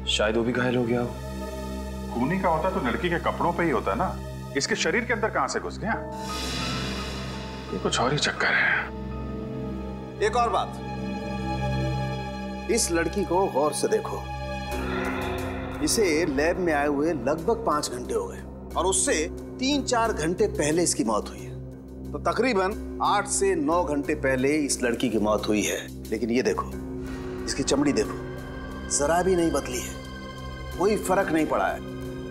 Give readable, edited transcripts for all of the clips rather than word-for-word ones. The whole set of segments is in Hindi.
शायद वो भी घायल हो गया हो। खून ही का होता तो लड़की के कपड़ों पे ही होता ना, इसके शरीर के अंदर कहां से घुस गया? ये कुछ और ही चक्कर है। एक और बात, इस लड़की को गौर से देखो। इसे लैब में आए हुए लगभग 5 घंटे हो गए और उससे 3-4 घंटे पहले इसकी मौत हुई है। तो तकरीबन 8 से 9 घंटे पहले इस लड़की की मौत हुई है। लेकिन ये देखो, इसकी चमड़ी देखो, जरा भी नहीं बदली है, कोई फर्क नहीं पड़ा है।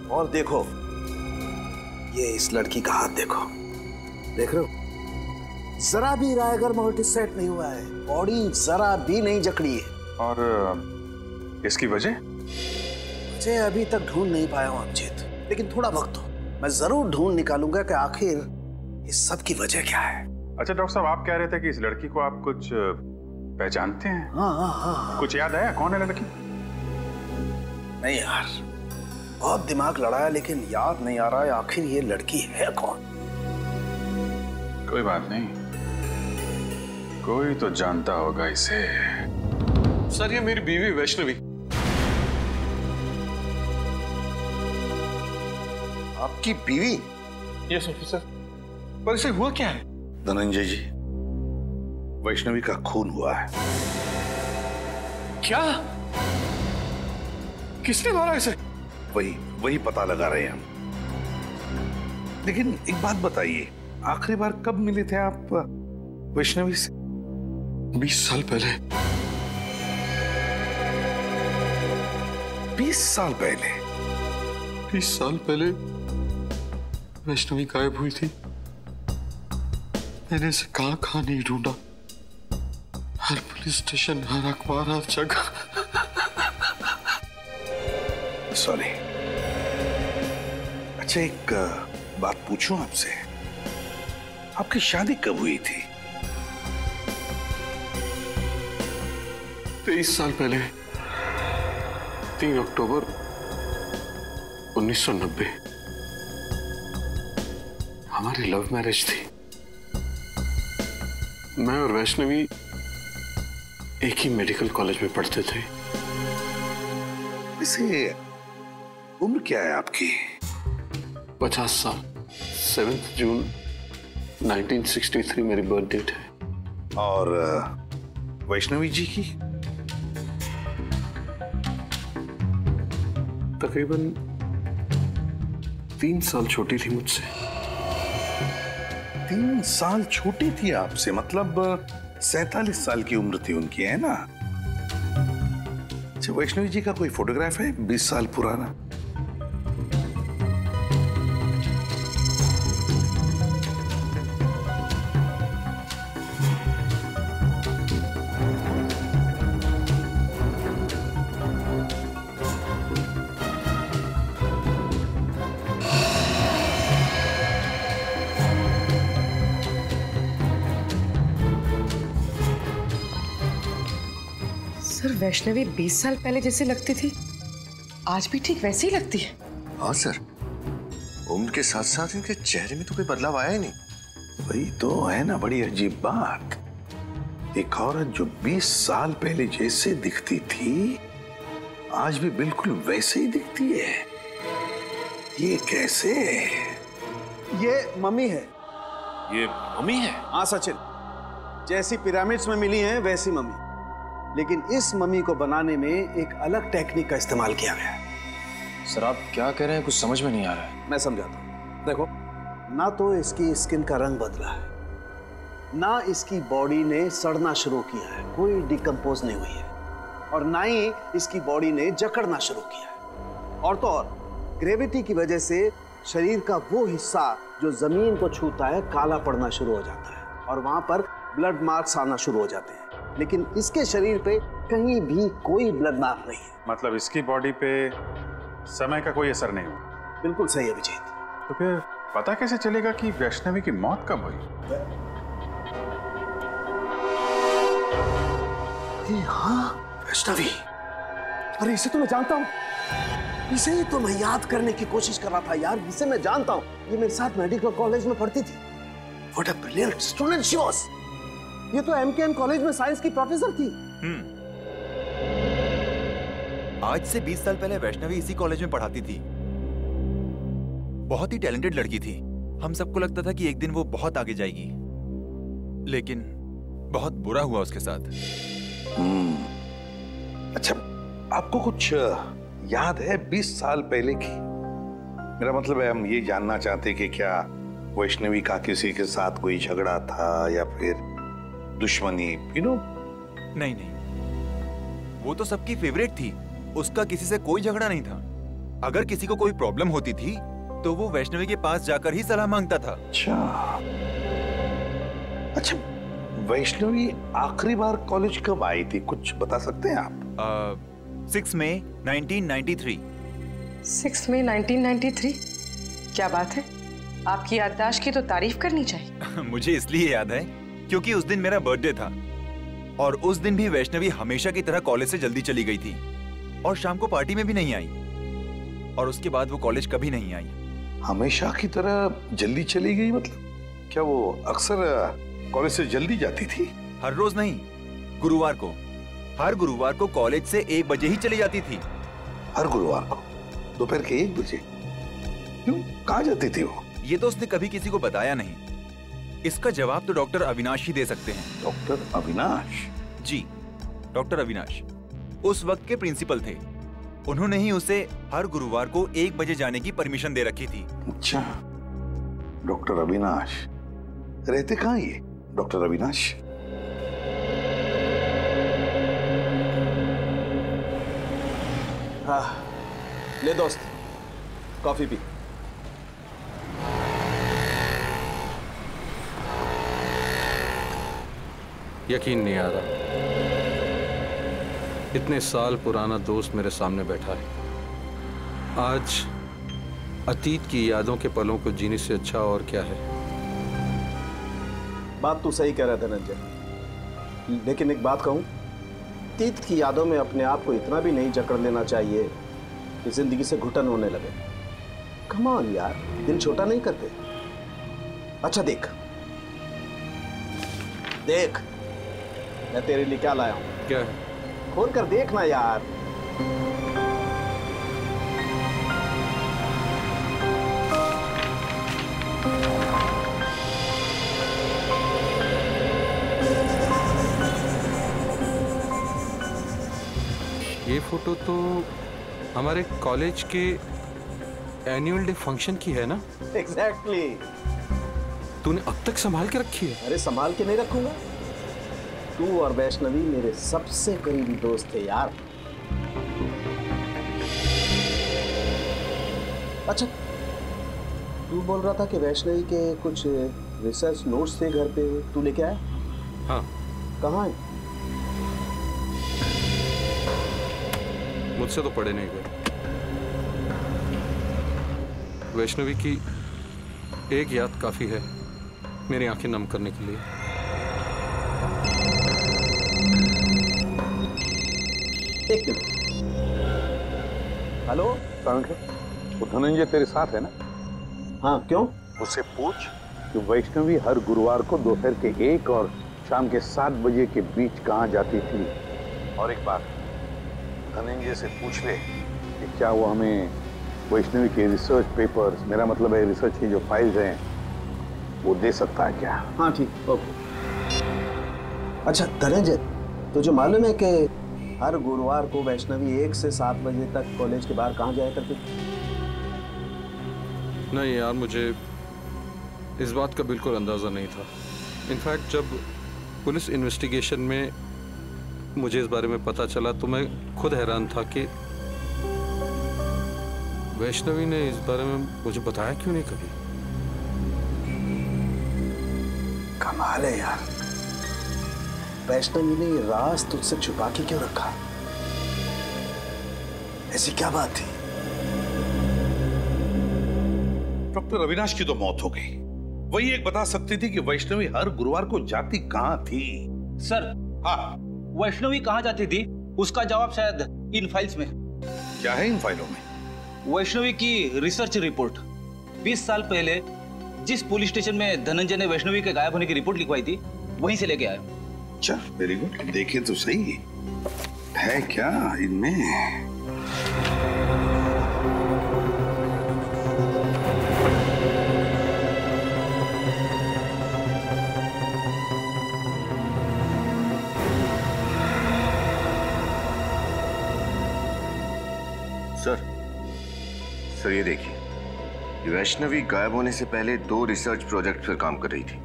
और देखो, ये इस लड़की का हाथ देखो, देख रहे हो, जरा भी रायगर मोटिस सेट नहीं हुआ है, बॉडी जरा भी नहीं जकड़ी है। और इसकी वजह अभी तक ढूंढ नहीं पाया हूं अमजीत, लेकिन थोड़ा वक्त दो, मैं जरूर ढूंढ निकालूंगा कि आखिर इस सब की वजह क्या है। अच्छा डॉक्टर साहब, आप कह रहे थे कि इस लड़की को आप कुछ पहचानते हैं? हाँ। कुछ याद आया कौन है लड़की? नहीं यार, बहुत दिमाग लड़ाया लेकिन याद नहीं आ रहा है आखिर ये लड़की है कौन। कोई बात नहीं, कोई तो जानता होगा इसे। सर ये मेरी बीवी वैष्णवी। आपकी बीवी? Yes officer. पर इसे हुआ क्या है? धनंजय जी, वैष्णवी का खून हुआ है। क्या? किसने मारा इसे? वही पता लगा रहे हैं हम। लेकिन एक बात बताइए, आखिरी बार कब मिले थे आप वैष्णवी से? 20 साल पहले। 20 साल पहले? 20 साल पहले वैष्णवी गायब हुई थी। मैंने इसे कहां नहीं ढूंढा, हर पुलिस स्टेशन, हर अखबार, हर जगह। सॉरी। अच्छा एक बात पूछूं आपसे, आपकी शादी कब हुई थी? 23 साल पहले, 3 अक्टूबर 1990। हमारी लव मैरिज थी। मैं और वैष्णवी एक ही मेडिकल कॉलेज में पढ़ते थे। वैसे उम्र क्या है आपकी? 50 साल। 7 जून 1963 मेरी बर्थ डेट है। और वैष्णवी जी की? तकरीबन 3 साल छोटी थी मुझसे। 3 साल छोटी थी आपसे, मतलब 47 साल की उम्र थी उनकी, है ना? अच्छा, वैष्णवी जी का कोई फोटोग्राफ है 20 साल पुराना? सर वैष्णवी 20 साल पहले जैसे लगती थी, आज भी ठीक वैसे ही लगती है। हाँ सर, उम्र के साथ साथ इनके चेहरे में तो कोई बदलाव आया ही नहीं। वही तो है ना बड़ी अजीब बात, एक औरत जो 20 साल पहले जैसे दिखती थी आज भी बिल्कुल वैसे ही दिखती है। ये कैसे? ये मम्मी है। ये मम्मी है? हाँ सचिन, जैसी पिरामिड्स में मिली है वैसी मम्मी, लेकिन इस मम्मी को बनाने में एक अलग टेक्निक का इस्तेमाल किया गया है। सर आप क्या कह रहे हैं, कुछ समझ में नहीं आ रहा है। मैं समझाता हूँ। देखो, ना तो इसकी स्किन का रंग बदला है, ना इसकी बॉडी ने सड़ना शुरू किया है, कोई डिकम्पोज नहीं हुई है, और ना ही इसकी बॉडी ने जकड़ना शुरू किया है। और तो और ग्रेविटी की वजह से शरीर का वो हिस्सा जो जमीन को छूता है काला पड़ना शुरू हो जाता है और वहां पर ब्लड मार्क्स आना शुरू हो जाते हैं। लेकिन इसके शरीर पे कहीं भी कोई ब्लड मार्क नहीं है। मतलब इसकी बॉडी पे समय का कोई असर नहीं हुआ? बिल्कुल सही अभिजीत। तो फिर पता कैसे चलेगा कि वैष्णवी की मौत कब हुई? हाँ, वैष्णवी। अरे इसे तो मैं जानता हूँ, इसे ही तो मैं याद करने की कोशिश कर रहा था यार। इसे मैं जानता हूँ, ये मेरे साथ मेडिकल कॉलेज में पढ़ती थी। What a brilliant student she was. ये तो MKN कॉलेज में साइंस की प्रोफेसर थी। आज से 20 साल पहले वैष्णवी इसी कॉलेज में पढ़ाती थी। बहुत ही टैलेंटेड लड़की थी। हम सबको लगता था कि एक दिन वो बहुत आगे जाएगी, लेकिन बहुत बुरा हुआ उसके साथ। अच्छा, आपको कुछ याद है 20 साल पहले की? मेरा मतलब है, हम ये जानना चाहते कि क्या वैष्णवी का किसी के साथ कोई झगड़ा था या फिर दुश्मनी, नहीं, वो तो सबकी फेवरेट थी। उसका किसी से कोई झगड़ा नहीं था। अगर किसी को कोई प्रॉब्लम होती थी तो वो वैष्णवी के पास जाकर ही सलाह मांगता था। अच्छा, वैष्णवी आखिरी बार कॉलेज कब आई थी, कुछ बता सकते हैं आप? 6 मई 1993। 6 मई 1993? क्या बात है, आपकी याददाश्त की तो तारीफ करनी चाहिए। मुझे इसलिए याद है क्योंकि उस दिन मेरा बर्थडे था और उस दिन भी वैष्णवी हमेशा की तरह कॉलेज से जल्दी चली गई थी और शाम को पार्टी में भी नहीं आई और उसके बाद वो कॉलेज कभी नहीं आई। हमेशा की तरह जल्दी चली गई मतलब? क्या वो अक्सर कॉलेज से जल्दी जाती थी? हर रोज नहीं, गुरुवार को। हर गुरुवार को कॉलेज से 1 बजे ही चली जाती थी। हर गुरुवार को दोपहर के 1 बजे? क्यों, कहाँ जाती थी वो? ये तो उसने कभी किसी को बताया नहीं। इसका जवाब तो डॉक्टर अविनाश ही दे सकते हैं। डॉक्टर अविनाश? जी, डॉक्टर अविनाश उस वक्त के प्रिंसिपल थे। उन्होंने ही उसे हर गुरुवार को 1 बजे जाने की परमिशन दे रखी थी। अच्छा, डॉक्टर अविनाश रहते कहाँ ये डॉक्टर अविनाश? हाँ, ले दोस्त, कॉफी पी। यकीन नहीं आ रहा, इतने साल पुराना दोस्त मेरे सामने बैठा है। आज अतीत की यादों के पलों को जीने से अच्छा और क्या है। बात तू सही कह रहा था धनंजय, लेकिन एक बात कहूं, अतीत की यादों में अपने आप को इतना भी नहीं जकड़ लेना चाहिए कि जिंदगी से घुटन होने लगे। कम ऑन यार, दिल छोटा नहीं करते। अच्छा देख देख, मैं तेरे लिए क्या लाया हूं। क्या है? खोल कर देखना यार। ये फोटो तो हमारे कॉलेज के एनुअल डे फंक्शन की है ना? एग्जैक्टली। तूने अब तक संभाल के रखी है? अरे संभाल के नहीं रखूंगा, तू और वैष्णवी मेरे सबसे करीबी दोस्त थे यार। अच्छा, तू बोल रहा था कि वैष्णवी के कुछ रिसर्च नोट्स थे घर पे, तू लेके आया? हाँ। कहाँ है? मुझसे तो पढ़े नहीं गए। वैष्णवी की एक याद काफी है मेरी आंखें नम करने के लिए। एक मिनट। हेलो, वो धनंजय तेरे साथ है ना? हाँ, क्यों? उससे पूछ कि वैष्णवी हर गुरुवार को दोपहर के 1 और शाम के 7 बजे के बीच कहाँ जाती थी। और एक बात, धनंजय से पूछ ले कि क्या वो हमें वैष्णवी के रिसर्च पेपर्स, मेरा मतलब है रिसर्च की जो फाइल्स हैं, वो दे सकता है क्या? हाँ ठीक, ओके। अच्छा धनंजय, तुझे मालूम है कि हर गुरुवार को वैष्णवी 1 से 7 बजे तक कॉलेज के बाहर कहाँ जाया करती थी? नहीं यार, मुझे इस बात का बिल्कुल अंदाजा नहीं था। इनफैक्ट जब पुलिस इन्वेस्टिगेशन में मुझे इस बारे में पता चला तो मैं खुद हैरान था कि वैष्णवी ने इस बारे में मुझे बताया क्यों नहीं कभी। कमाल है यार, वैष्णवी ने ये राज तुझसे छुपा के क्यों रखा? ऐसी क्या बात थी? डॉक्टर अविनाश की तो मौत हो गई, वही एक बता सकती थी कि वैष्णवी हर गुरुवार को जाती कहाँ थी। सर, हाँ, वैष्णवी कहाँ जाती थी उसका जवाब शायद इन फाइल्स में। क्या है इन फाइलों में? वैष्णवी की रिसर्च रिपोर्ट। 20 साल पहले जिस पुलिस स्टेशन में धनंजय ने वैष्णवी के गायब होने की रिपोर्ट लिखवाई थी, वहीं से लेके आया। अच्छा, वेरी गुड। देखे तो सही है क्या इनमें। सर ये देखिए, वैष्णवी गायब होने से पहले 2 रिसर्च प्रोजेक्ट पर काम कर रही थी,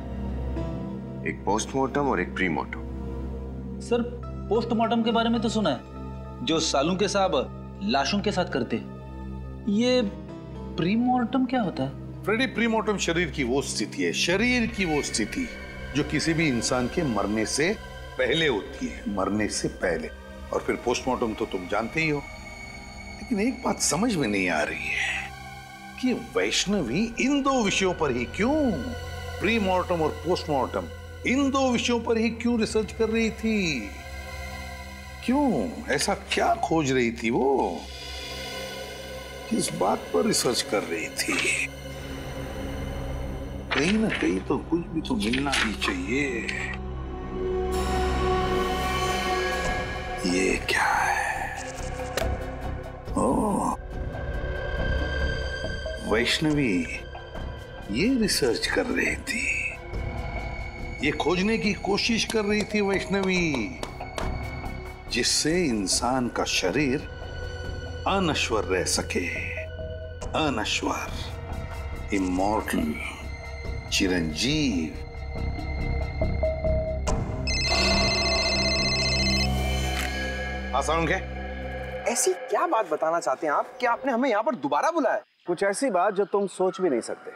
एक पोस्टमार्टम और एक प्रीमार्टम। सर पोस्टमार्टम के बारे में तो सुना है, जो सालू के साहब लाशों के साथ करते। ये प्रीमार्टम क्या होता है? फ्रेडी, प्रीमार्टम शरीर की वो स्थिति है, शरीर की वो स्थिति जो किसी भी इंसान के मरने से पहले होती है, मरने से पहले। और फिर पोस्टमार्टम तो तुम जानते ही हो। लेकिन एक बात समझ में नहीं आ रही है कि वैष्णवी इन 2 विषयों पर ही क्यों, प्रीमार्टम और पोस्टमार्टम, इन 2 विषयों पर ही क्यों रिसर्च कर रही थी? क्यों? ऐसा क्या खोज रही थी वो? किस बात पर रिसर्च कर रही थी? कहीं ना कहीं तो कुछ भी तो मिलना ही चाहिए। ये क्या है? ओह, वैष्णवी ये रिसर्च कर रही थी, ये खोजने की कोशिश कर रही थी वैष्णवी, जिससे इंसान का शरीर अनश्वर रह सके, अनश्वर, इमॉर्टल, चिरंजीव। आसान क्या? ऐसी क्या बात बताना चाहते हैं आप कि आपने हमें यहाँ पर दोबारा बुलाया? कुछ ऐसी बात जो तुम सोच भी नहीं सकते।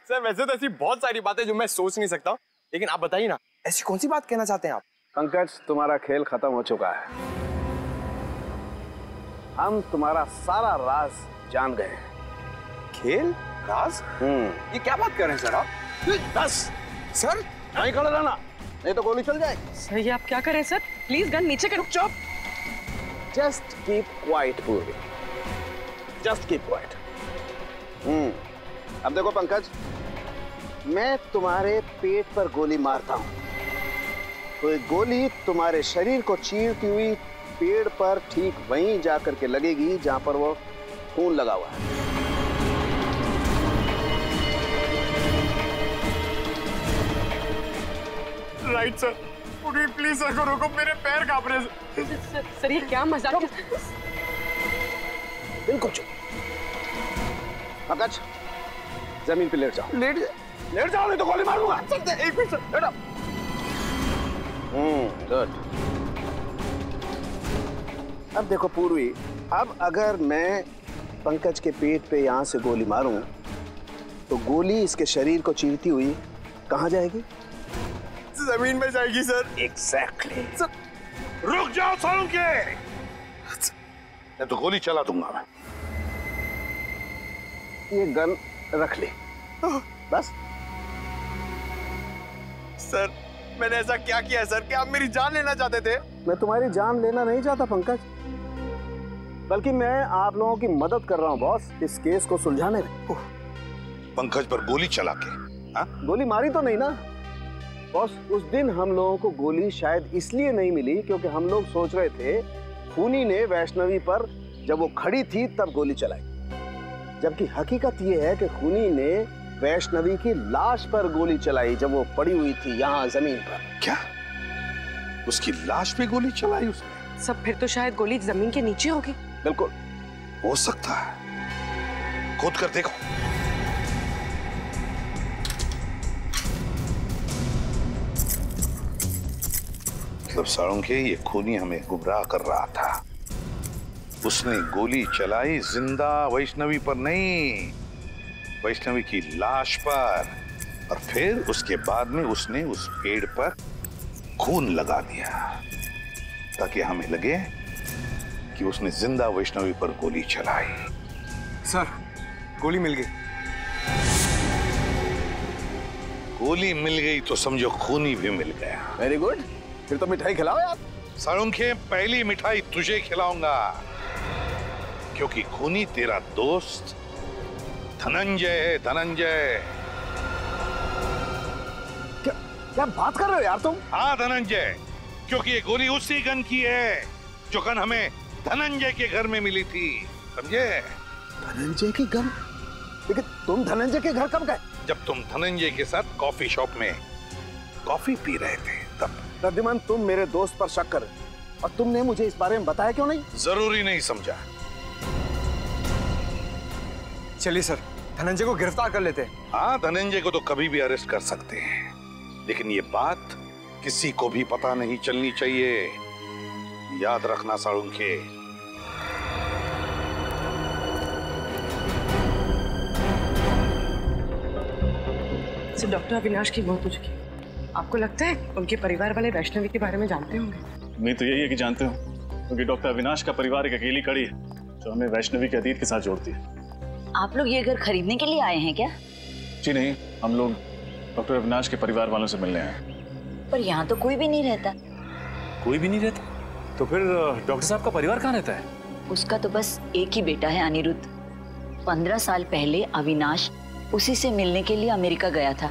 सर वैसे तो ऐसी बहुत सारी बातें जो मैं सोच नहीं सकता, लेकिन आप बताइए ना, ऐसी कौन सी बात कहना चाहते हैं आप? पंकज, तुम्हारा खेल खत्म हो चुका है। हम तुम्हारा सारा राज जान गए। खेल? राज? ये क्या बात कर रहे हैं सर आप? बस सर नहीं खड़ा रहना, नहीं तो गोली चल जाएगी। सर ये आप क्या कर रहे हैं सर? प्लीज गन नीचे करो। चुप, जस्ट कीप क्वाइट पूर्वी, जस्ट कीप क्वाइट। अब देखो पंकज, मैं तुम्हारे पेट पर गोली मारता हूं तो एक गोली तुम्हारे शरीर को चीरती हुई पेड़ पर ठीक वहीं जाकर के लगेगी जहां पर वो खून लगा हुआ है। राइट सर, प्लीज सर को रोको, मेरे पैर कांप रहे हैं। सर ये क्या मजाक? बिल्कुल चुप। पंकज, जमीन पे लेट जाओ। लेट जाओ, नहीं तो गोली मारूंगा। एक मिनट सर, लेट आओ। गुड। अब देखो पूर्वी, अब अगर मैं पंकज के पेट पे यहां से गोली मारूं तो गोली इसके शरीर को चीरती हुई कहां जाएगी? जमीन में जाएगी सर। एग्जैक्टली। सर रुक जाओ सालों के, नहीं तो गोली चला दूंगा मैं। ये गन रख ले बस। सर मैंने ऐसा क्या किया सर कि आप मेरी जान लेना चाहते थे? मैं तुम्हारी जान लेना नहीं चाहता पंकज, बल्कि मैं आप लोगों की मदद कर रहा हूं बॉस, इस केस को सुलझाने में। पंकज पर गोली चला के? हाँ? गोली मारी तो नहीं ना बॉस। उस दिन हम लोगों को गोली शायद इसलिए नहीं मिली क्योंकि हम लोग सोच रहे थे खूनी ने वैष्णवी पर जब वो खड़ी थी तब गोली चलाई, जबकि हकीकत ये है कि खूनी ने वैष्णवी की लाश पर गोली चलाई जब वो पड़ी हुई थी यहाँ जमीन पर। क्या? उसकी लाश पे गोली चलाई उसने? सब फिर तो शायद गोली जमीन के नीचे होगी। बिल्कुल हो सकता है, खोद कर देखो। मतलब साळुंखे, ये खूनी हमें गुमराह कर रहा था। उसने गोली चलाई जिंदा वैष्णवी पर नहीं, वैष्णवी की लाश पर, और फिर उसके बाद में उसने उस पेड़ पर खून लगा दिया ताकि हमें लगे कि उसने जिंदा वैष्णवी पर गोली चलाई। सर गोली मिल गई। गोली मिल गई तो समझो खूनी भी मिल गया। वेरी गुड, फिर तो मिठाई खिलाओ यार। साळुंखे, पहली मिठाई तुझे खिलाऊंगा क्योंकि खूनी तेरा दोस्त धनंजय है। धनंजय। क्या बात कर रहे हो यार तुम? हाँ धनंजय, क्योंकि ये गोली उसी गन की है जो गन हमें धनंजय के घर में मिली थी, समझे? धनंजय की गन? लेकिन तुम धनंजय के घर कब गए? जब तुम धनंजय के साथ कॉफी शॉप में कॉफी पी रहे थे तब। प्रद्युमन, तुम मेरे दोस्त पर शक कर, और तुमने मुझे इस बारे में बताया क्यों नहीं? जरूरी नहीं समझा। चलिए सर, धनंजय को गिरफ्तार कर लेते हैं। हाँ, धनंजय को तो कभी भी अरेस्ट कर सकते हैं, लेकिन ये बात किसी को भी पता नहीं चलनी चाहिए। याद रखना साळुंखे। डॉक्टर अविनाश की मौत हो चुकी है। आपको लगता है उनके परिवार वाले वैष्णवी के बारे में जानते होंगे? उम्मीद तो यही है कि जानते हो, क्योंकि डॉक्टर अविनाश का परिवार एक अकेली कड़ी है जो हमें वैष्णवी के अतीत के साथ जोड़ती है। आप लोग ये घर खरीदने के लिए आए हैं क्या? जी नहीं, हम लोग डॉक्टर अविनाश के परिवार वालों से मिलने आए हैं। पर यहाँ तो कोई भी नहीं रहता। कोई भी नहीं रहता? तो फिर डॉक्टर साहब का परिवार कहाँ रहता है? उसका तो बस एक ही बेटा है, अनिरुद्ध। 15 साल पहले अविनाश उसी से मिलने के लिए अमेरिका गया था,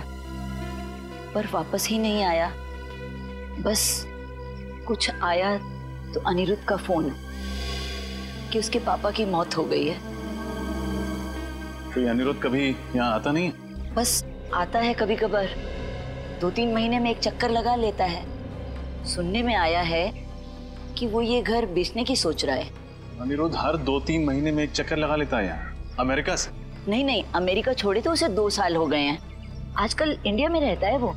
पर वापस ही नहीं आया। बस कुछ आया तो अनिरुद्ध का फोन कि उसके पापा की मौत हो गई है। तो ये अनिरुद्ध कभी यहाँ आता नहीं? बस आता है कभी कभार, 2-3 महीने में एक चक्कर लगा लेता है। सुनने में आया है कि वो ये घर बेचने की सोच रहा है। अनिरुद्ध हर 2-3 महीने में एक चक्कर लगा लेता है यहाँ, अमेरिका से? नहीं, अमेरिका छोड़े तो उसे 2 साल हो गए हैं। आजकल इंडिया में रहता है वो।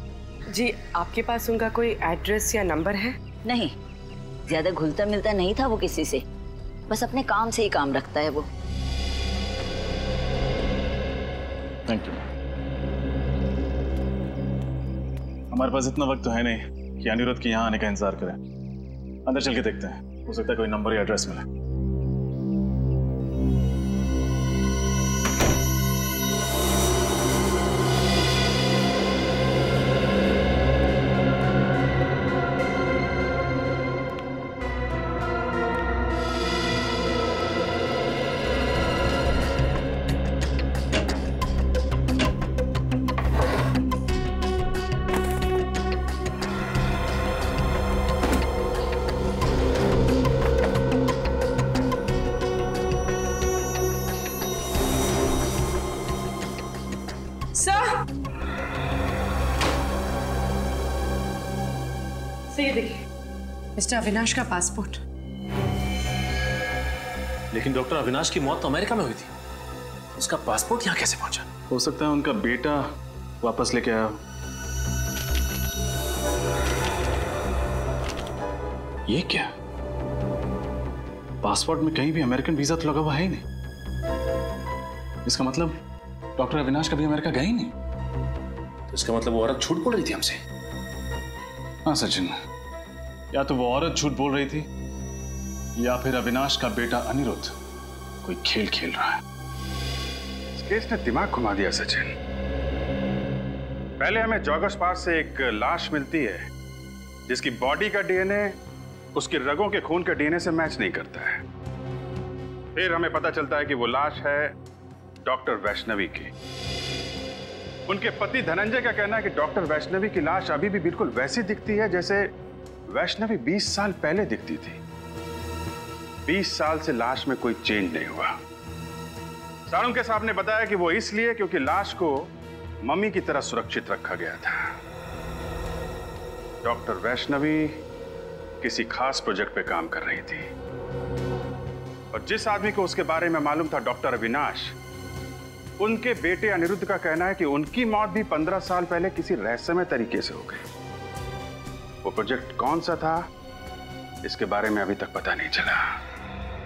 जी, आपके पास उनका कोई एड्रेस या नंबर है? नहीं, ज्यादा घुलता मिलता नहीं था वो किसी से, बस अपने काम से ही काम रखता है वो। Thank you. हमारे पास इतना वक्त तो है नहीं कि अनिरुद्ध के यहाँ आने का इंतजार करें। अंदर चल के देखते हैं, हो सकता है कोई नंबर या एड्रेस मिले। ये देखिए, मिस्टर अविनाश का पासपोर्ट। लेकिन डॉक्टर अविनाश की मौत तो अमेरिका में हुई थी, उसका पासपोर्ट यहाँ कैसे पहुंचा? हो सकता है उनका बेटा वापस लेके आया। ये क्या? पासपोर्ट में कहीं भी अमेरिकन वीजा तो लगा हुआ है ही नहीं। इसका मतलब डॉक्टर अविनाश कभी अमेरिका गए ही नहीं। तो इसका मतलब वो औरत झूठ बोल रही थी हमसे। हाँ सचिन, या तो वो औरत झूठ बोल रही थी या फिर अविनाश का बेटा अनिरुद्ध कोई खेल खेल रहा है। इस केस ने दिमाग घुमा दिया सचिन। पहले हमें जॉगर्स पार्क से एक लाश मिलती है जिसकी बॉडी का डीएनए उसके रगों के खून के डीएनए से मैच नहीं करता है। फिर हमें पता चलता है कि वो लाश है डॉक्टर वैष्णवी की। उनके पति धनंजय का कहना है कि डॉक्टर वैष्णवी की लाश अभी भी बिल्कुल वैसी दिखती है जैसे वैष्णवी 20 साल पहले दिखती थी। 20 साल से लाश में कोई चेंज नहीं हुआ। साळुंखे साहब ने बताया कि वो इसलिए क्योंकि लाश को मम्मी की तरह सुरक्षित रखा गया था। डॉक्टर वैष्णवी किसी खास प्रोजेक्ट पे काम कर रही थी और जिस आदमी को उसके बारे में मालूम था, डॉक्टर अविनाश, उनके बेटे अनिरुद्ध का कहना है कि उनकी मौत भी 15 साल पहले किसी रहस्यमय तरीके से हो गई। वो प्रोजेक्ट कौन सा था, इसके बारे में अभी तक पता नहीं चला।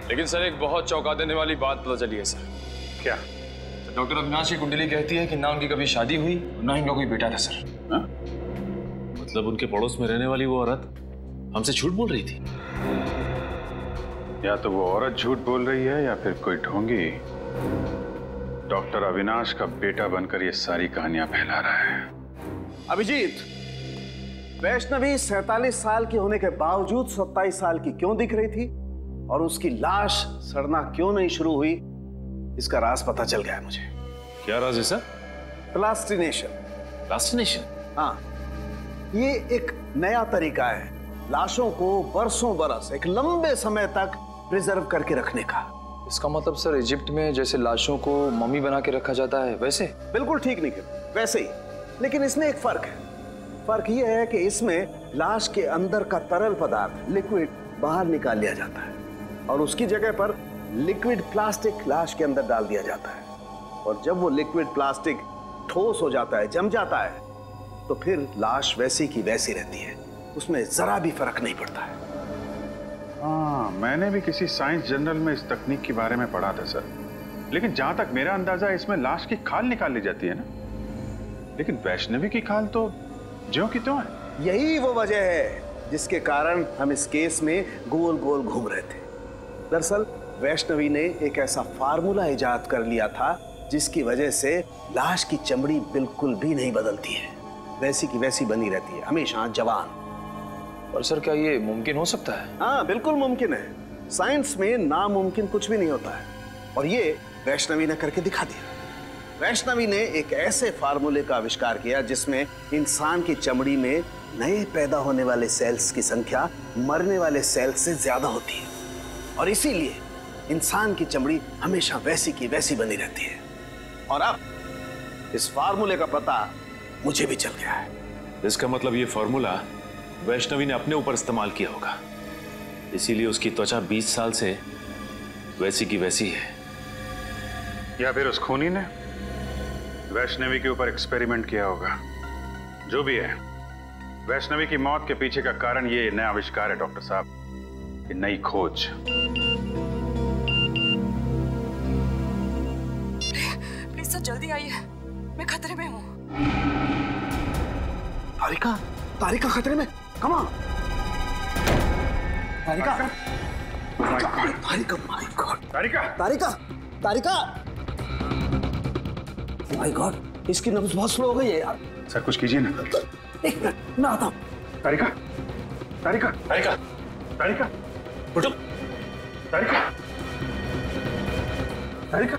लेकिन सर, एक बहुत चौंका देने वाली बात पता चली है सर। क्या? तो डॉक्टर अविनाश की कुंडली कहती है कि ना उनकी कभी शादी हुई और ना ही उनका कोई बेटा था सर। हा? मतलब उनके पड़ोस में रहने वाली वो औरत हमसे झूठ बोल रही थी। या तो वो औरत झूठ बोल रही है या फिर कोई ढोंगी डॉक्टर अविनाश का बेटा बनकर ये सारी कहानियां फैला रहा है। अभिजीत, वैष्णवी 47 साल की होने के बावजूद 27 साल की क्यों दिख रही थी और उसकी लाश सड़ना क्यों नहीं शुरू हुई, इसका राज पता चल गया है मुझे। क्या राज है सर? प्लास्टिनेशन। प्लास्टिनेशन? हाँ, ये एक नया तरीका है लाशों को बरसों बरस, एक लंबे समय तक प्रिजर्व करके रखने का। इसका मतलब सर, इजिप्ट में जैसे लाशों को मम्मी बना के रखा जाता है वैसे? बिल्कुल ठीक निखिल, वैसे ही। लेकिन इसमें एक फर्क है। फर्क यह है कि इसमें लाश के अंदर का तरल पदार्थ, लिक्विड, बाहर निकाल लिया जाता है और उसकी जगह पर लिक्विड प्लास्टिक लाश के अंदर डाल दिया जाता है। और जब वो लिक्विड प्लास्टिक ठोस हो जाता है, जम जाता है, तो फिर लाश वैसी की वैसी रहती है, उसमें जरा भी फर्क नहीं पड़ता है। हाँ, मैंने भी किसी साइंस जर्नल में इस तकनीक के बारे में पढ़ा था सर, लेकिन जहां तक मेरा अंदाजा है इसमें लाश की खाल निकाल ली जाती है ना, लेकिन वैष्णवी की खाल तो ज्यों की त्यों है। यही वो वजह है जिसके कारण हम इस केस में गोल गोल घूम रहे थे। दरअसल वैष्णवी ने एक ऐसा फार्मूला इजाद कर लिया था जिसकी वजह से लाश की चमड़ी बिल्कुल भी नहीं बदलती है, वैसी की वैसी बनी रहती है, हमेशा जवान। और सर क्या ये मुमकिन हो सकता है? हाँ, बिल्कुल मुमकिन है। साइंस में नामुमकिन कुछ भी नहीं होता है, और ये वैष्णवी ने करके दिखा दिया। वैष्णवी ने एक ऐसे फार्मूले का आविष्कार किया जिसमें इंसान की चमड़ी में नए पैदा होने वाले सेल्स की संख्या मरने वाले सेल्स से ज्यादा होती है, और इसीलिए इंसान की चमड़ी हमेशा वैसी की वैसी बनी रहती है। और अब इस फार्मूले का पता मुझे भी चल गया है। इसका मतलब ये फार्मूला वैष्णवी ने अपने ऊपर इस्तेमाल किया होगा, इसीलिए उसकी त्वचा 20 साल से वैसी की वैसी है। या फिर उस खूनी ने वैष्णवी के ऊपर एक्सपेरिमेंट किया होगा। जो भी है, वैष्णवी की मौत के पीछे का कारण ये नया आविष्कार है डॉक्टर साहब, ये नई खोज। प्लीज सर जल्दी आइए, मैं खतरे में हूँ। तारिका, तारिका खतरे में, come on. Tarika, Tarika, my God, Tarika, Tarika, Tarika, my God, इसकी नब्ज बहुत स्लो हो गई है यार। सर कुछ कीजिए ना। एक मिनट, मैं आता हूँ। तारिका, तारिका, तारिका, तारिका, उठो, तारिका, तारिका,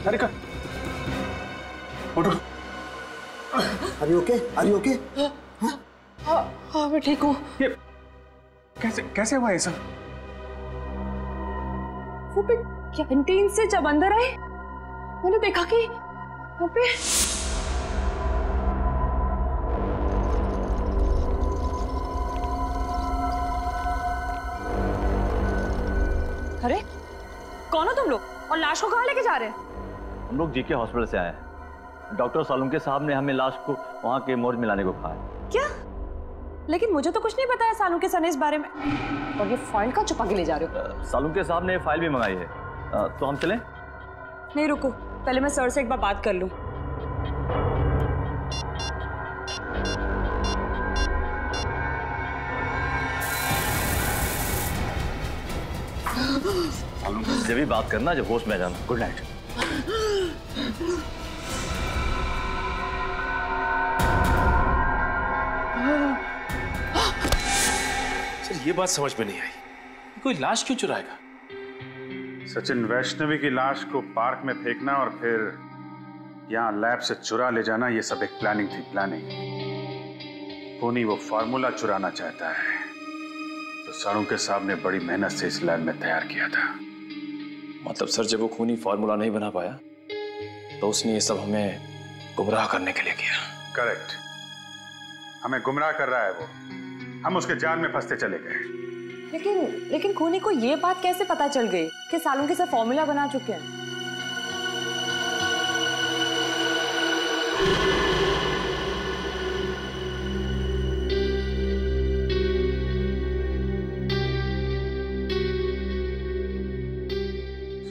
तारिका, उठो। Are you okay? Are you okay? हाँ मैं ठीक हूँ। ये कैसे हुआ ये सब? वो पे कैंटीन से जब अंदर आए मैंने देखा कि वहाँ पे अरे कौन हो तुम लोग और लाश को कहाँ लेके जा रहे हैं? हम लोग जीके हॉस्पिटल से आए हैं। डॉक्टर सालुंके साहब ने हमें लाश को वहाँ के मोर्ग में लाने को कहा है। क्या? लेकिन मुझे तो कुछ नहीं बताया सालुंके सर ने इस बारे में। और ये फाइल का छुपा के ले जा रहे हो? सालुंके साहब ने फाइल भी मंगाई है, तो हम चलें? नहीं रुको, पहले मैं सर से एक बार बात कर लूं। से भी बात करना जब होश में आ जाना। Good night. सर ये बात समझ में नहीं आई, कोई लाश क्यों चुराएगा? सचिन, वैष्णवी की लाश को पार्क में फेंकना और फिर यहाँ लैब से चुरा ले जाना, ये सब एक प्लानिंग थी, प्लानिंग। खूनी वो फार्मूला चुराना चाहता है तो सालुंके साहब ने बड़ी मेहनत से इस लैब में तैयार किया था। मतलब सर जब वो खूनी फार्मूला नहीं बना पाया तो उसने ये सब हमें गुमराह करने के लिए किया। करेक्ट, हमें गुमराह कर रहा है वो, हम उसके जाल में फंसते चले गए। लेकिन खूनी को ये बात कैसे पता चल गई कि सालुंके सर फॉर्मूला बना चुके हैं?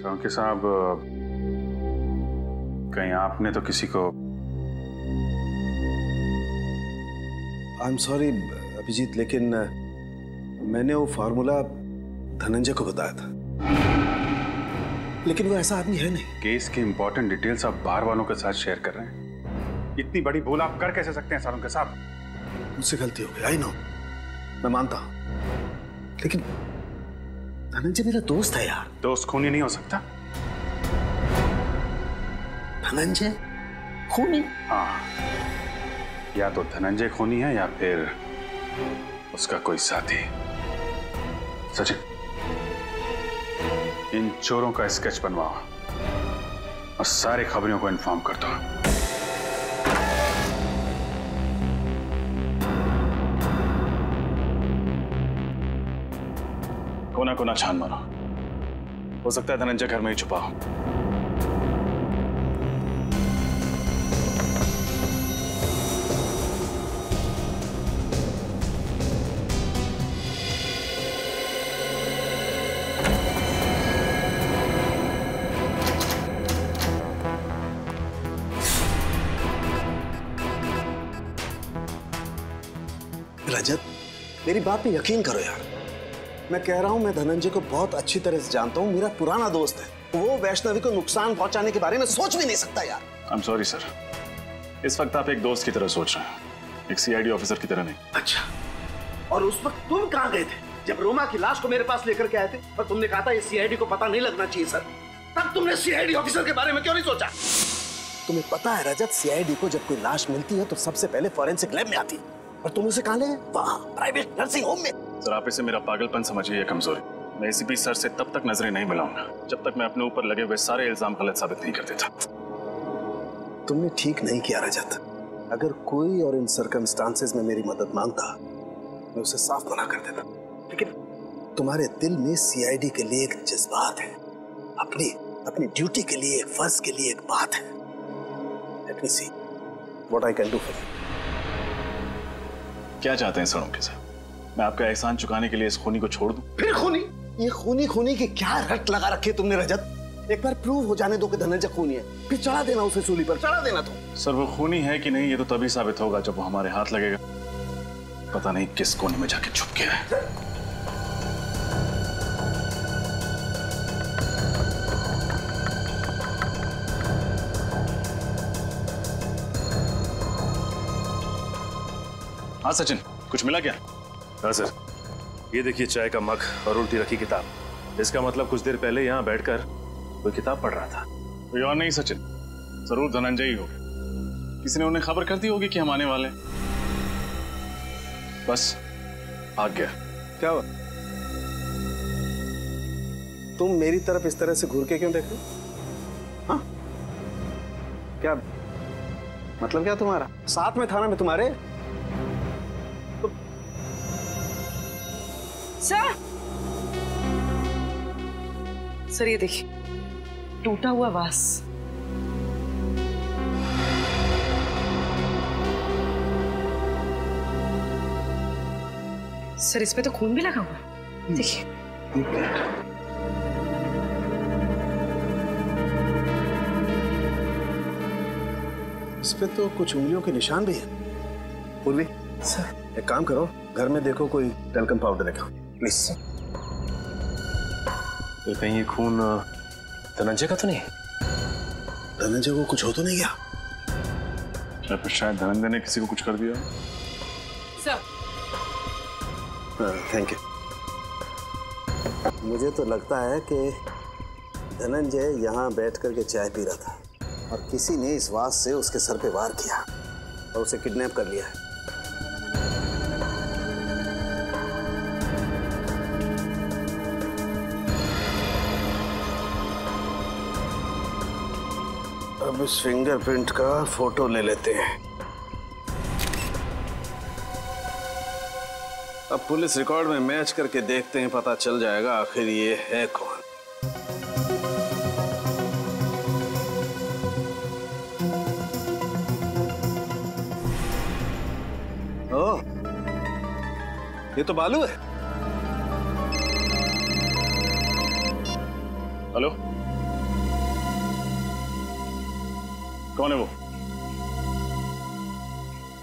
सालुंके साहब, कहीं आपने तो किसी को? आई एम सॉरी अभिजीत, लेकिन मैंने वो फार्मूला धनंजय को बताया था, लेकिन वो ऐसा आदमी है नहीं। केस की इंपॉर्टेंट डिटेल्स आप बाहर वालों के साथ शेयर कर रहे हैं, इतनी बड़ी भूल आप कर कैसे सकते हैं सालुंके साहब? मुझसे गलती हो गई, आई नो, मैं मानता हूं, लेकिन धनंजय मेरा दोस्त है यार। दोस्त खूनी नहीं हो सकता? धनंजय खूनी? हाँ, या तो धनंजय खूनी है या फिर उसका कोई साथी। सचिन, इन चोरों का स्केच बनवाओ और सारे खबरियों को इन्फॉर्म कर दो। कोना कोना छान मारो, हो सकता है धनंजय घर में ही छुपा हो। रजत, मेरी बात पे यकीन करो यार। मैं कह रहा हूं, मैं धनंजय को बहुत अच्छी तरह से जानता हूं, मेरा पुराना दोस्त है। वो वैष्णवी को नुकसान पहुंचाने के बारे में सोच भी नहीं सकता यार। आई एम सॉरी सर, इस वक्त आप एक दोस्त की तरह सोच रहे हैं, एक सीआईडी ऑफिसर की तरह नहीं। अच्छा, और उस वक्त तुम कहां गए थे जब रोमा की लाश को मेरे पास लेकर के आए थे और तुमने कहा था ये सीआईडी को पता नहीं लगना चाहिए सर? तब तुमने सीआईडी ऑफिसर के बारे में क्यों नहीं सोचा? तुम्हें पता है रजत, सीआईडी को जब कोई लाश मिलती है तो सबसे पहले फॉरेंसिक लैब में आती है, और तुम उसे कहां ले गए? वहां प्राइवेट नर्सिंग होम में। सर आप इसे मेरा पागलपन समझिए या कमजोरी। मैं एसीपी सर से तब तक नजरें नहीं मिलाऊंगा जब तक मैं अपने ऊपर लगे हुए सारे इल्जाम गलत साबित नहीं कर देता। तुमने ठीक नहीं किया रजत। अगर कोई और इन सर्कमस्टांसेस में मेरी मदद मांगता, मैं उसे साफ मना कर देता, लेकिन तुम्हारे दिल में सीआईडी के लिए एक जज्बात है, अपनी ड्यूटी के लिए, एक फर्ज के लिए एक बात है। Let me see what I can do for you. क्या चाहते हैं सड़ों से? मैं आपका एहसान चुकाने के लिए इस खूनी को छोड़ दूं? फिर खूनी? ये खूनी की क्या रट लगा रखी है तुमने रजत? एक बार प्रूव हो जाने दो कि धनंजय खूनी है, फिर चढ़ा देना उसे सूली पर, चढ़ा देना तुम। सर वो खूनी है कि नहीं ये तो तभी साबित होगा जब वो हमारे हाथ लगेगा। पता नहीं किस कोने में जाके छुप गया है। हाँ सचिन, कुछ मिला क्या? हाँ सर, ये देखिए चाय का मग और उल्टी रखी किताब। इसका मतलब कुछ देर पहले यहाँ बैठकर कोई किताब पढ़ रहा था। कोई और नहीं सचिन, जरूर धनंजय ही होगा। किसी ने उन्हें खबर कर दी होगी कि हम आने वाले हैं। बस भाग गया। क्या हुआ? तुम मेरी तरफ इस तरह से घूर के क्यों देख रहे हो? हाँ? क्या मतलब क्या तुम्हारा? साथ में थाना में तुम्हारे? सर ये देखिए, टूटा हुआ वास। सर इस पे तो खून भी लगा हुआ, देखिए। इस पे तो कुछ उंगलियों के निशान भी है। पूर्वी सर, एक काम करो, घर में देखो कोई टेल्कम पाउडर रखा, प्लीज। तो कहीं ये खून धनंजय का तो नहीं? धनंजय को कुछ हो तो नहीं गया? शायद धनंजय ने किसी को कुछ कर दिया। Sir thank you. मुझे तो लगता है कि धनंजय यहाँ बैठ करके चाय पी रहा था और किसी ने इस वास से उसके सर पे वार किया और उसे किडनैप कर लिया है। अब इस फिंगरप्रिंट का फोटो ले लेते हैं। अब पुलिस रिकॉर्ड में मैच करके देखते हैं, पता चल जाएगा आखिर ये है कौन। ओह, ये तो बालू है। हेलो, कौन है वो?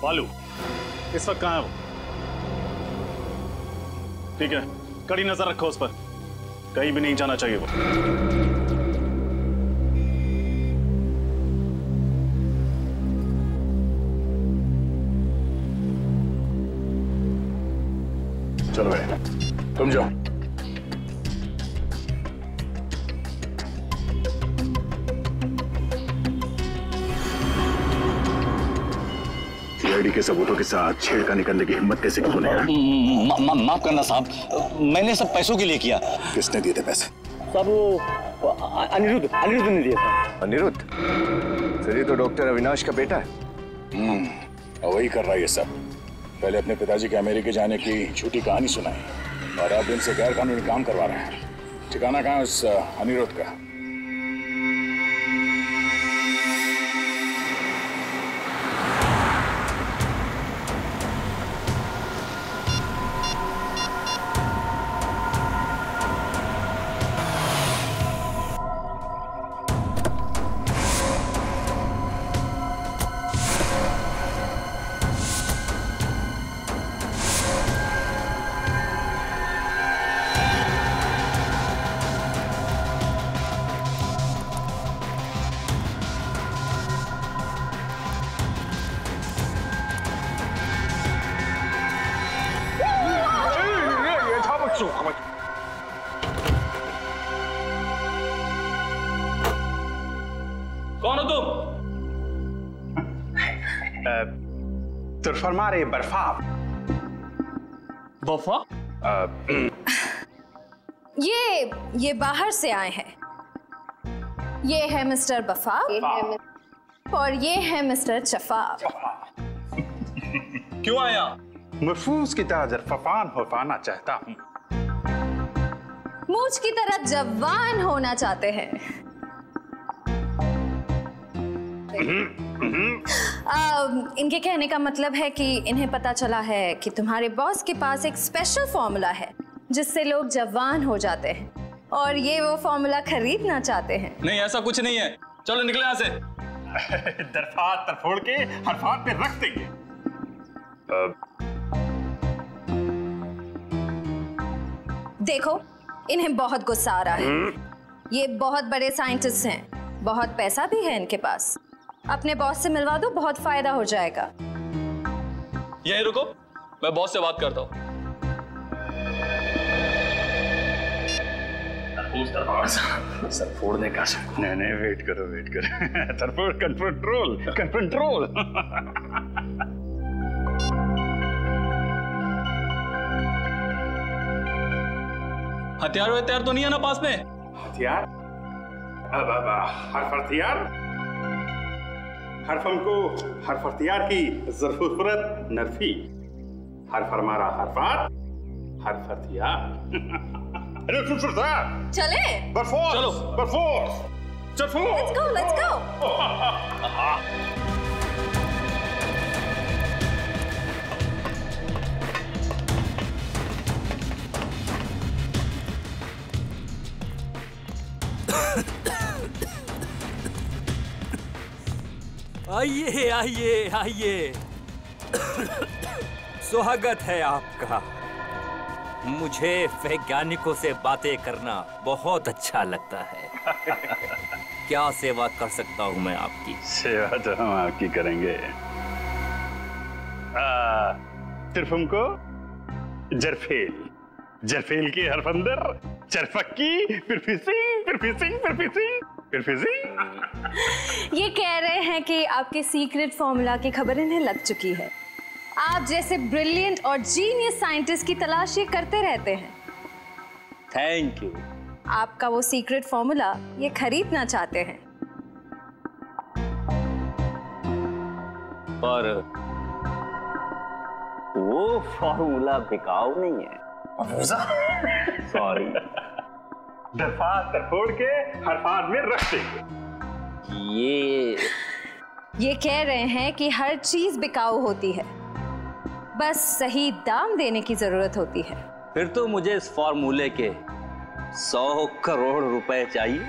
बालू इस वक्त कहाँ है वो? ठीक है, कड़ी नजर रखो उस पर, कहीं भी नहीं जाना चाहिए वो। चलो भाई, तुम जाओ। सीआईडी के सबूतों के साथ छेड़खानी करने की हिम्मत कैसे की तूने? माफ करना साहब, मैंने सब पैसों के लिए किया। किसने दिए थे पैसे? साहब वो अनिरुद्ध ने दिया था। अनिरुद्ध? फिर ये तो डॉक्टर अविनाश का बेटा है। वही कर रहा है ये सब। पहले अपने पिताजी के अमेरिका जाने की झूठी कहानी सुनाई और अब इनसे गैर कानूनी काम करवा रहे हैं। ठिकाना कहाँ है उस अनिरुद्ध का? कौन हो तुम? तुरफरमारे बर्फा। बर्फा? ये बाहर से आए हैं। ये है मिस्टर बफा और ये है मिस्टर चफाफ। क्यों आया? महफूज की तरह जरफान होना चाहता हूँ। मूछ की तरह जवान होना चाहते हैं। इनके कहने का मतलब है कि इन्हें पता चला है कि तुम्हारे बॉस के पास एक स्पेशल फॉर्मूला है जिससे लोग जवान हो जाते हैं और ये वो फॉर्मूला खरीदना चाहते हैं। नहीं, ऐसा कुछ नहीं है। चलो निकले यहाँ से। दरफात तरफोड़ के हरफात पे रख देंगे। देखो, इन्हें बहुत गुस्सा आ रहा है। ये बहुत बड़े साइंटिस्ट हैं, बहुत पैसा भी है इनके पास। अपने बॉस से मिलवा दो, बहुत फायदा हो जाएगा। यहीं रुको, मैं बॉस से बात करता हूँ। सर फोड़ने का शक। नहीं, वेट करो। तरफोड़ कंट्रोल। हथियार तो नहीं है ना पास में? हथियार? हथियार? हरफम को हर हथियार की जरूरत नरफी। हरफ हमारा हरफात, हर हथियार। चले? चलो। Let's go. आइए। स्वागत है आपका। मुझे वैज्ञानिकों से बातें करना बहुत अच्छा लगता है। क्या सेवा कर सकता हूँ मैं आपकी? सेवा तो हम आपकी करेंगे। तिरफुम को जरफेल की हरफ अंदर, चरफक्की, फिर फिसिंग। ये कह रहे हैं कि आपके सीक्रेट फॉर्मूला की खबर इन्हें लग चुकी है। आप जैसे ब्रिलियंट और जीनियस साइंटिस्ट की तलाश ये करते रहते हैं। Thank you. आपका वो सीक्रेट फॉर्मूला ये खरीदना चाहते हैं। पर वो फॉर्मूला बिकाऊ नहीं है। सॉरी। दरफात तरफोड़ के हरफात में रख देंगे। ये कह रहे हैं कि हर चीज बिकाऊ होती है, बस सही दाम देने की जरूरत होती है। फिर तो मुझे इस फॉर्मूले के 100 करोड़ रुपए चाहिए।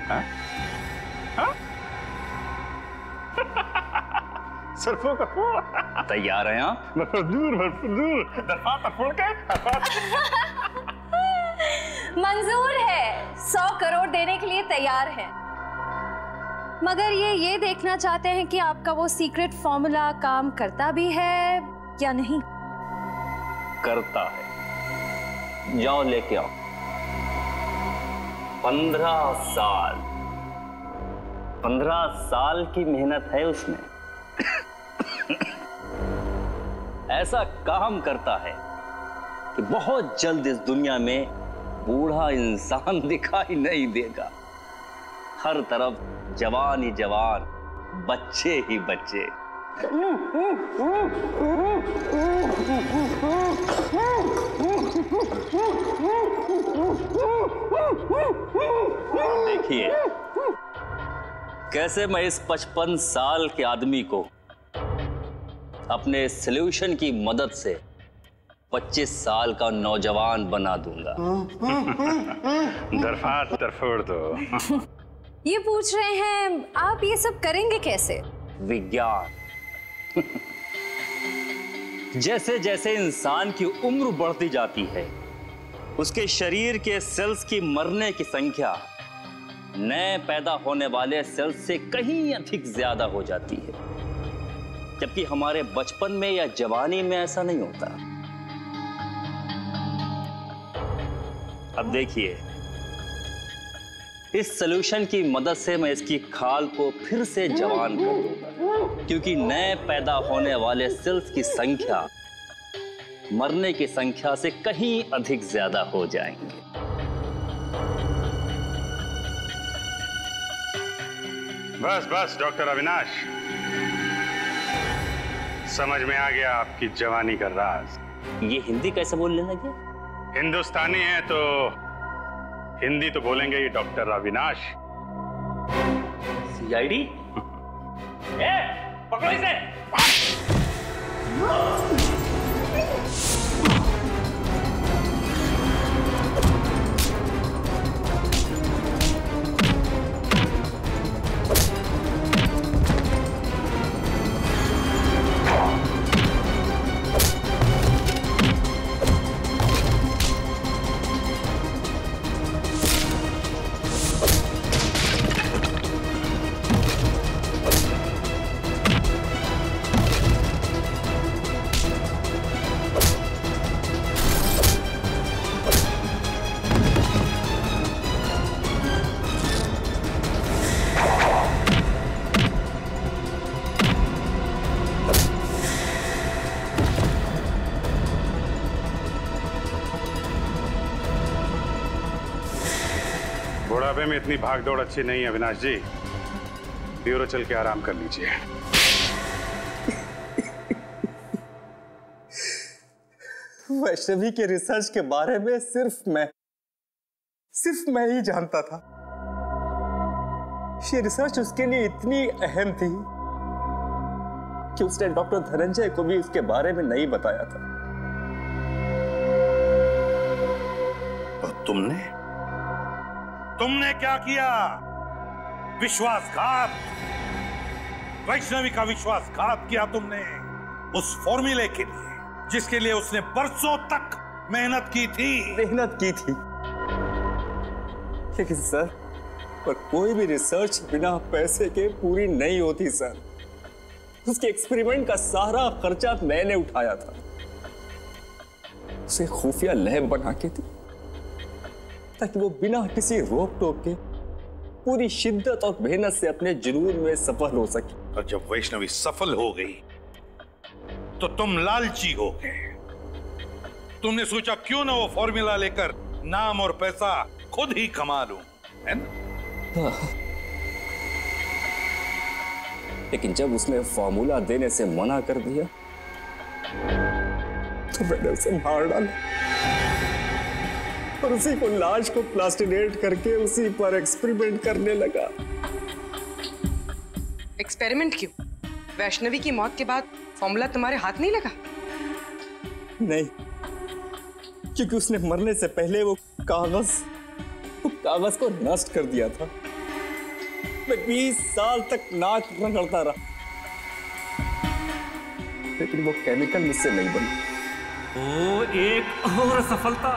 सरफों का फूल। तैयार हैं आप? दूर दरफात तरफोड़ के मंजूर है, 100 करोड़ देने के लिए तैयार है। मगर ये देखना चाहते हैं कि आपका वो सीक्रेट फॉर्मूला काम करता भी है या नहीं। करता है। जाओ लेके आओ। 15 साल की मेहनत है उसमें। ऐसा काम करता है कि बहुत जल्द इस दुनिया में बूढ़ा इंसान दिखाई नहीं देगा। हर तरफ जवान ही जवान, बच्चे ही बच्चे। देखिए कैसे मैं इस 55 साल के आदमी को अपने सॉल्यूशन की मदद से 25 साल का नौजवान बना दूंगा। दरफात तरफोड़ दो। ये पूछ रहे हैं आप ये सब करेंगे कैसे? विज्ञान। जैसे जैसे इंसान की उम्र बढ़ती जाती है उसके शरीर के सेल्स की मरने की संख्या नए पैदा होने वाले सेल्स से कहीं अधिक ज्यादा हो जाती है, जबकि हमारे बचपन में या जवानी में ऐसा नहीं होता। अब देखिए इस सॉल्यूशन की मदद से मैं इसकी खाल को फिर से जवान कर दूंगा, क्योंकि नए पैदा होने वाले सेल्स की संख्या मरने की संख्या से कहीं अधिक ज्यादा हो जाएंगे। बस बस डॉक्टर अविनाश, समझ में आ गया आपकी जवानी का राज। ये हिंदी कैसे बोलने लगे? हिंदुस्तानी है तो हिंदी तो बोलेंगे ही डॉक्टर अविनाश। सीआईडी? पकड़ो इसे। बुढ़ापे में इतनी भाग दौड़ अच्छी नहीं है अविनाश जी, ब्यूरो चल के आराम कर लीजिए। वैष्णवी के रिसर्च के बारे में सिर्फ मैं ही जानता था। ये रिसर्च उसके लिए इतनी अहम थी कि उसने डॉक्टर धनंजय को भी उसके बारे में नहीं बताया था। और तुमने क्या किया? विश्वासघात, वैष्णवी का विश्वासघात किया तुमने उस फॉर्मूले के लिए जिसके लिए उसने बरसों तक मेहनत की थी। लेकिन सर, पर कोई भी रिसर्च बिना पैसे के पूरी नहीं होती सर। उसके एक्सपेरिमेंट का सारा खर्चा मैंने उठाया था। उसे खुफिया लैब बना के दी ताकि वो बिना किसी रोक टोक के पूरी शिद्दत और मेहनत से अपने जुनून में सफल हो सके। और जब वैष्णवी सफल हो गई तो तुम लालची हो गए। तुमने सोचा क्यों ना वो फॉर्मूला लेकर नाम और पैसा खुद ही कमा लूं, है ना? लेकिन जब उसने फॉर्मूला देने से मना कर दिया तो मैंने उसे मार डाला और उसी को लाश को प्लास्टिनेट करके उसी पर एक्सपेरिमेंट करने लगा। एक्सपेरिमेंट क्यों? वैष्णवी की मौत के बाद फॉर्मूला तुम्हारे हाथ नहीं लगा? नहीं, क्योंकि उसने मरने से पहले वो कागज को नष्ट कर दिया था। मैं 20 साल तक नाक रगड़ता रहा, लेकिन वो केमिकल मुझसे नहीं बनी। ओ, एक और सफलता।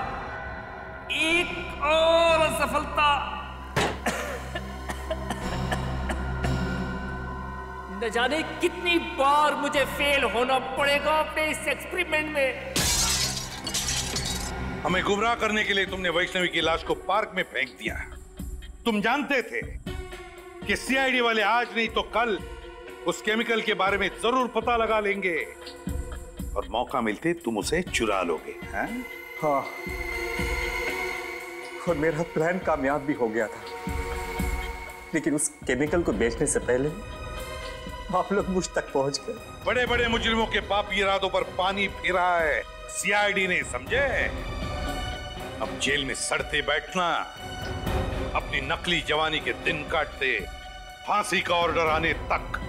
न जाने कितनी बार मुझे फेल होना पड़ेगा अपने इस एक्सपेरिमेंट में। हमें गुमराह करने के लिए तुमने वैष्णवी की लाश को पार्क में फेंक दिया। तुम जानते थे कि सीआईडी वाले आज नहीं तो कल उस केमिकल के बारे में जरूर पता लगा लेंगे और मौका मिलते तुम उसे चुरा लोगे। हाँ, और मेरा प्लान कामयाब भी हो गया था। लेकिन उस केमिकल को बेचने से पहले आप लोग मुझ तक पहुंच गए। बड़े बड़े मुजरिमों के पापी इरादों पर पानी फिरा है सीआईडी ने, समझे? अब जेल में सड़ते बैठना, अपनी नकली जवानी के दिन काटते फांसी का ऑर्डर आने तक।